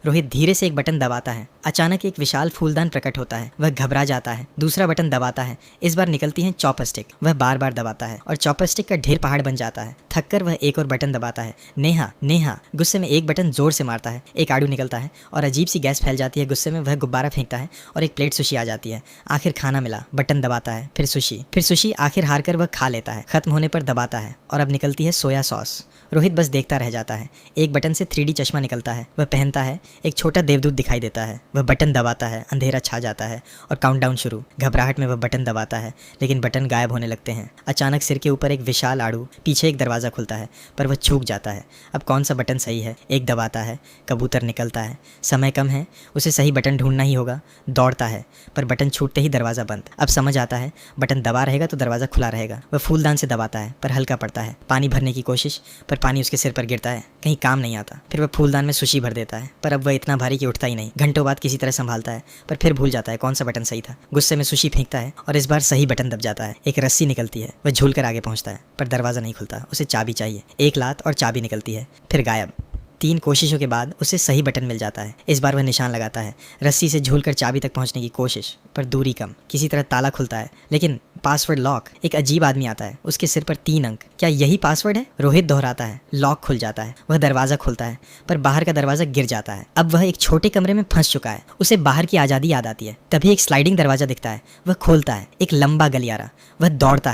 रोहित धीरे से एक बटन दबाता है। अचानक एक विशाल फूलदान प्रकट होता है। वह घबरा जाता है। दूसरा बटन दबाता है। इस बार निकलती है चॉपस्टिक। वह बार बार दबाता है और चॉपस्टिक का ढेर पहाड़ बन जाता है। थककर वह एक और बटन दबाता है। नेहा नेहा गुस्से में एक बटन जोर से मारता है। एक आड़ू निकलता है और अजीब सी गैस फैल जाती है। गुस्से में वह गुब्बारा फेंकता है और एक प्लेट सुशी आ जाती है। आखिर खाना मिला। बटन दबाता है। फिर सुशी आखिर हार कर वह खा लेता है। खत्म होने पर दबाता है और अब निकलती है सोया सॉस। रोहित बस देखता रह जाता है। एक बटन से 3D चश्मा निकलता है। वह पहनता है। एक छोटा देवदूत दिखाई देता है। वह बटन दबाता है। अंधेरा छा जाता है और काउंटडाउन शुरू। घबराहट में वह बटन दबाता है लेकिन बटन गायब होने लगते हैं। अचानक सिर के ऊपर एक विशाल आड़ू। पीछे एक दरवाज़ा खुलता है पर वह चूक जाता है। अब कौन सा बटन सही है? एक दबाता है। कबूतर निकलता है। समय कम है। उसे सही बटन ढूंढना ही होगा। दौड़ता है पर बटन छूटते ही दरवाज़ा बंद। अब समझ आता है बटन दबा रहेगा तो दरवाज़ा खुला रहेगा। वह फूलदान से दबाता है पर हल्का पड़ता है। पानी भरने की कोशिश पर पानी उसके सिर पर गिरता है। कहीं काम नहीं आता। फिर वह फूलदान में सुशी भर देता है पर अब वह इतना भारी कि उठता ही नहीं। घंटों बाद किसी तरह संभालता है पर फिर भूल जाता है कौन सा बटन सही था। गुस्से में सुशी फेंकता है और इस बार सही बटन दब जाता है। एक रस्सी निकलती है। वह झूल कर आगे पहुंचता है पर दरवाज़ा नहीं खुलता। उसे चाबी चाहिए। एक लात और चाबी निकलती है। फिर गायब। 3 कोशिशों के बाद उसे सही बटन मिल जाता है। इस बार वह निशान लगाता है। रस्सी से झूलकर चाबी तक पहुंचने की कोशिश पर दूरी कम। किसी तरह ताला खुलता है लेकिन पासवर्ड लॉक। एक अजीब आदमी आता है। उसके सिर पर 3 अंक। क्या यही पासवर्ड है? रोहित दोहराता है। लॉक खुल जाता है। वह दरवाज़ा खोलता है पर बाहर का दरवाज़ा गिर जाता है। अब वह एक छोटे कमरे में फंस चुका है। उसे बाहर की आज़ादी याद आती है। तभी एक स्लाइडिंग दरवाज़ा दिखता है। वह खोलता है। एक लंबा गलियारा। वह दौड़ता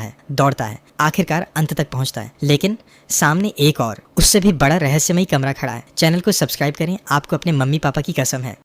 है आखिरकार अंत तक पहुंचता है लेकिन सामने एक और उससे भी बड़ा रहस्यमयी कमरा खड़ा है। चैनल को सब्सक्राइब करें। आपको अपने मम्मी पापा की कसम है।